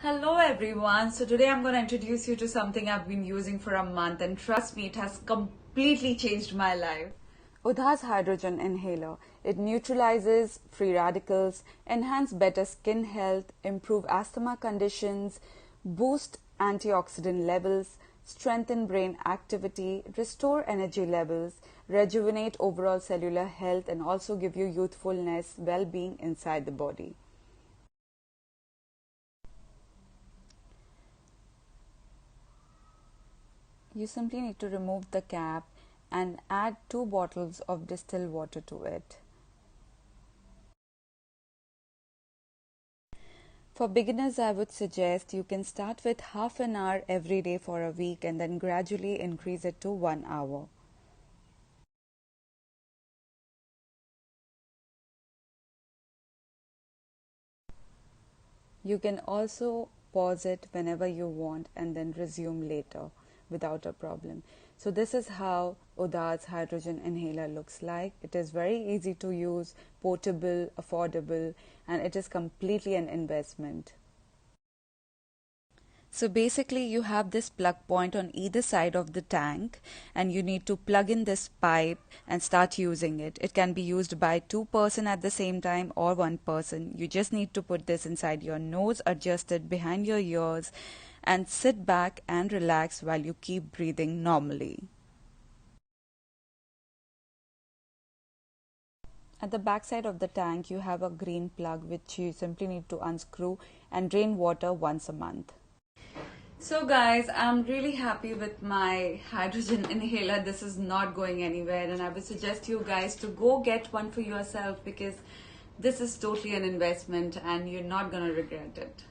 Hello everyone. So today I'm going to introduce you to something I've been using for a month, and trust me, it has completely changed my life. udazHHydrogenInhaler. It neutralizes free radicals, enhance better skin health, improve asthma conditions, boost antioxidant levels, strengthen brain activity, restore energy levels, rejuvenate overall cellular health, and also give you youthfulness, well-being inside the body. You simply need to remove the cap and add 2 bottles of distilled water to it. For beginners, I would suggest you can start with half an hour every day for a week and then gradually increase it to 1 hour. You can also pause it whenever you want and then resume later without a problem. So this is how udazHHydrogenInhaler looks like. It is very easy to use, portable, affordable, and it is completely an investment. So basically you have this plug point on either side of the tank, and you need to plug in this pipe and start using it. It can be used by 2 persons at the same time or 1 person. You just need to put this inside your nose, adjust it behind your ears, and sit back and relax while you keep breathing normally. At the back side of the tank you have a green plug which you simply need to unscrew and drain water once a month. So guys, I'm really happy with my hydrogen inhaler. This is not going anywhere, and I would suggest you guys to go get one for yourself because this is totally an investment and you're not going to regret it.